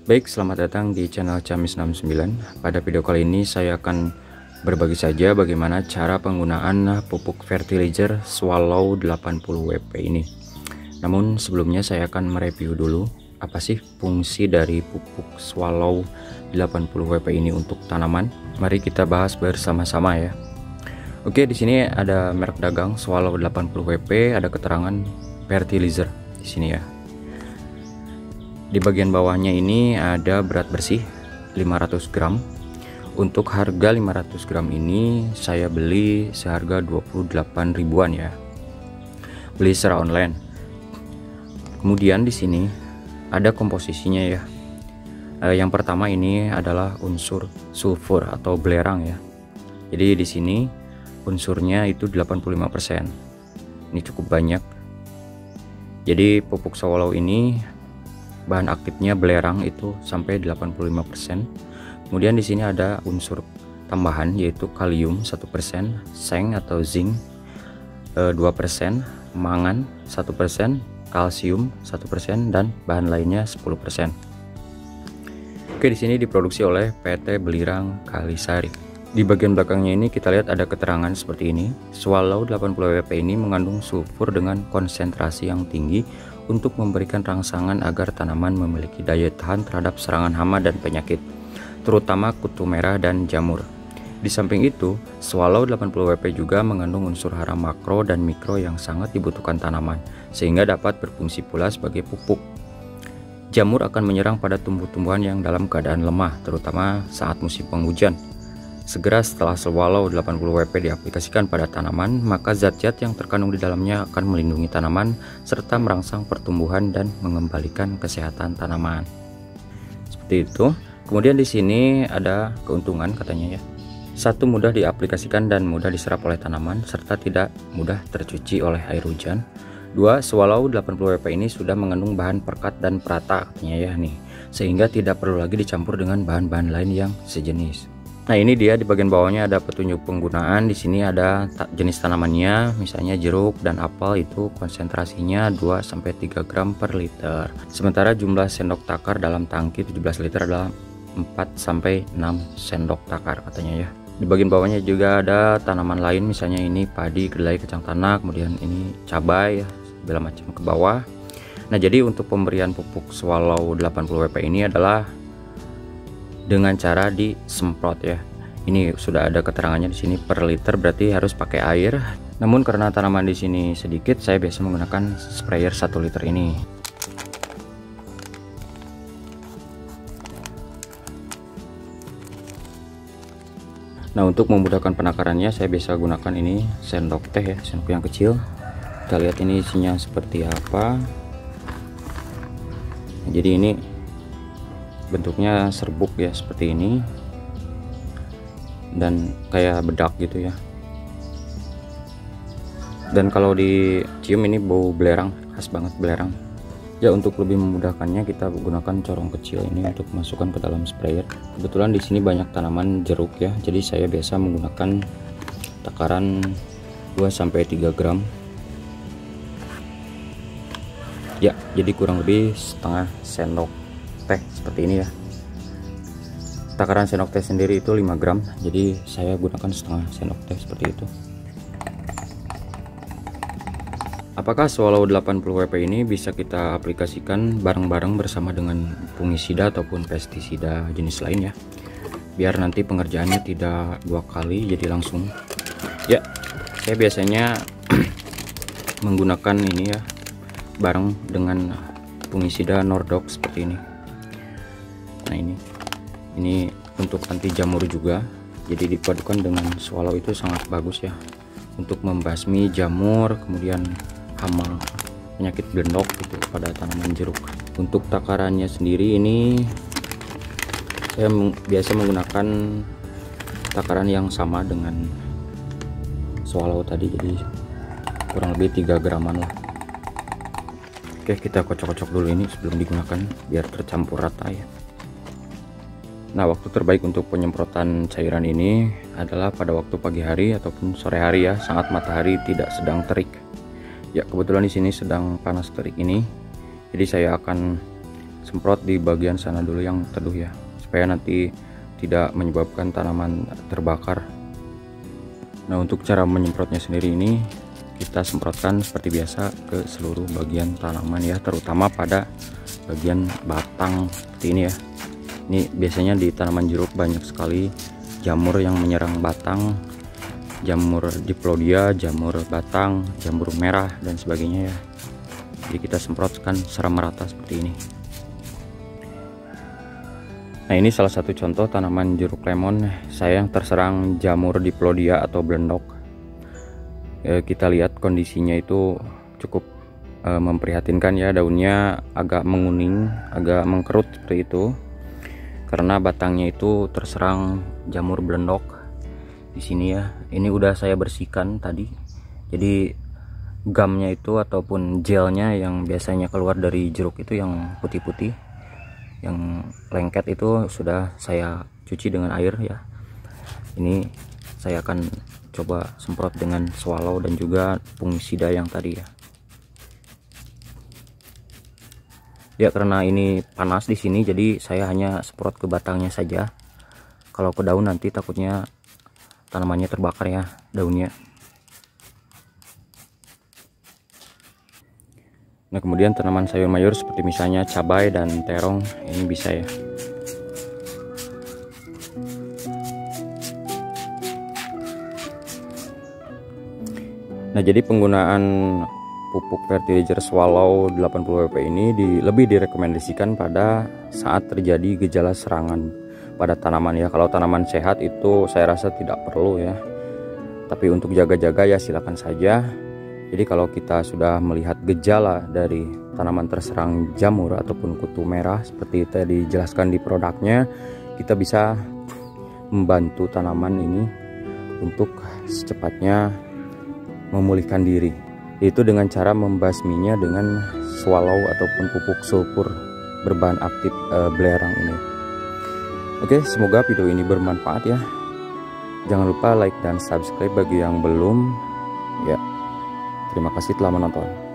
Baik, selamat datang di channel Camis69. Pada video kali ini saya akan berbagi saja bagaimana cara penggunaan pupuk fertilizer Swallow 80 WP ini. Namun sebelumnya saya akan mereview dulu apa sih fungsi dari pupuk Swallow 80 WP ini untuk tanaman. Mari kita bahas bersama-sama ya. Oke, di sini ada merek dagang Swallow 80 WP, ada keterangan fertilizer di sini ya. Di bagian bawahnya ini ada berat bersih 500 gram. Untuk harga 500 gram ini saya beli seharga 28 ribuan ya. Beli secara online. Kemudian di sini ada komposisinya ya. Yang pertama ini adalah unsur sulfur atau belerang ya. Jadi di sini unsurnya itu 85%. Ini cukup banyak. Jadi pupuk Swallow ini bahan aktifnya belerang itu sampai 85%. Kemudian di sini ada unsur tambahan yaitu kalium 1%, seng atau zinc 2%, mangan 1%, kalsium 1%, dan bahan lainnya 10%. Oke, di sini diproduksi oleh PT Belirang Kalisari. Di bagian belakangnya ini kita lihat ada keterangan seperti ini. Swallow 80 WP ini mengandung sulfur dengan konsentrasi yang tinggi untuk memberikan rangsangan agar tanaman memiliki daya tahan terhadap serangan hama dan penyakit, terutama kutu merah dan jamur. Di samping itu, Swallow 80 WP juga mengandung unsur hara makro dan mikro yang sangat dibutuhkan tanaman, sehingga dapat berfungsi pula sebagai pupuk. Jamur akan menyerang pada tumbuh-tumbuhan yang dalam keadaan lemah, terutama saat musim penghujan. Segera setelah Swallow 80 WP diaplikasikan pada tanaman, maka zat-zat yang terkandung di dalamnya akan melindungi tanaman serta merangsang pertumbuhan dan mengembalikan kesehatan tanaman. Seperti itu. Kemudian di sini ada keuntungan katanya ya. 1. Mudah diaplikasikan dan mudah diserap oleh tanaman serta tidak mudah tercuci oleh air hujan. 2. Swallow 80 WP ini sudah mengandung bahan perekat dan perata katanya ya nih, sehingga tidak perlu lagi dicampur dengan bahan-bahan lain yang sejenis. Nah, ini dia di bagian bawahnya ada petunjuk penggunaan. Di sini ada jenis tanamannya, misalnya jeruk dan apel itu konsentrasinya 2-3 gram per liter. Sementara jumlah sendok takar dalam tangki 17 liter adalah 4-6 sendok takar katanya ya. Di bagian bawahnya juga ada tanaman lain, misalnya ini padi, kedelai, kacang tanah, kemudian ini cabai ya, segala macam ke bawah. Nah, jadi untuk pemberian pupuk Swallow 80 WP ini adalah dengan cara disemprot ya. Ini sudah ada keterangannya di sini per liter, berarti harus pakai air. Namun karena tanaman di sini sedikit, saya biasa menggunakan sprayer 1 liter ini. Nah, untuk memudahkan penakarannya saya biasa gunakan ini sendok teh ya, sendok yang kecil. Kita lihat ini isinya seperti apa. Nah, jadi ini bentuknya serbuk ya, seperti ini, dan kayak bedak gitu ya. Dan kalau dicium ini bau belerang, khas banget belerang ya. Untuk lebih memudahkannya kita gunakan corong kecil ini untuk masukkan ke dalam sprayer. Kebetulan di sini banyak tanaman jeruk ya, jadi saya biasa menggunakan takaran 2-3 gram ya, jadi kurang lebih setengah sendok teh seperti ini ya. Takaran sendok teh sendiri itu 5 gram, jadi saya gunakan setengah sendok teh seperti itu. Apakah Swallow 80 WP ini bisa kita aplikasikan bareng-bareng bersama dengan fungisida ataupun pestisida jenis lain ya, biar nanti pengerjaannya tidak 2 kali, jadi langsung ya. Saya biasanya menggunakan ini ya bareng dengan fungisida Nordox seperti ini. Nah, ini untuk anti jamur juga, jadi dipadukan dengan Swallow itu sangat bagus ya untuk membasmi jamur, kemudian hama, penyakit blendok itu pada tanaman jeruk. Untuk takarannya sendiri ini saya biasa menggunakan takaran yang sama dengan Swallow tadi, jadi kurang lebih 3 graman lah. Oke, kita kocok-kocok dulu ini sebelum digunakan biar tercampur rata ya. Nah, waktu terbaik untuk penyemprotan cairan ini adalah pada waktu pagi hari ataupun sore hari ya, saat matahari tidak sedang terik. Ya, kebetulan di sini sedang panas terik ini, jadi saya akan semprot di bagian sana dulu yang teduh ya, supaya nanti tidak menyebabkan tanaman terbakar. Nah, untuk cara menyemprotnya sendiri ini kita semprotkan seperti biasa ke seluruh bagian tanaman ya, terutama pada bagian batang seperti ini ya. Ini biasanya di tanaman jeruk banyak sekali jamur yang menyerang batang, jamur diplodia, jamur batang, jamur merah dan sebagainya ya. Jadi kita semprotkan secara merata seperti ini. Nah, ini salah satu contoh tanaman jeruk lemon saya yang terserang jamur diplodia atau blendok. Kita lihat kondisinya itu cukup memprihatinkan ya, daunnya agak menguning, agak mengkerut seperti itu karena batangnya itu terserang jamur blendok di sini ya. Ini udah saya bersihkan tadi. Jadi gamnya itu ataupun gelnya yang biasanya keluar dari jeruk itu yang putih-putih, yang lengket itu sudah saya cuci dengan air ya. Ini saya akan coba semprot dengan swallow dan juga fungisida yang tadi ya. Ya, karena ini panas di sini jadi saya hanya semprot ke batangnya saja. Kalau ke daun nanti takutnya tanamannya terbakar ya daunnya. Nah, kemudian tanaman sayur mayur seperti misalnya cabai dan terong ini bisa ya. Nah, jadi penggunaan pupuk fertilizer swallow 80 WP ini lebih direkomendasikan pada saat terjadi gejala serangan pada tanaman ya. Kalau tanaman sehat itu saya rasa tidak perlu ya. Tapi untuk jaga-jaga ya silakan saja. Jadi kalau kita sudah melihat gejala dari tanaman terserang jamur ataupun kutu merah seperti tadi dijelaskan di produknya, kita bisa membantu tanaman ini untuk secepatnya memulihkan diri. Itu dengan cara membasminya dengan swallow ataupun pupuk sulfur berbahan aktif belerang ini. Oke, semoga video ini bermanfaat ya. Jangan lupa like dan subscribe bagi yang belum ya. Terima kasih telah menonton.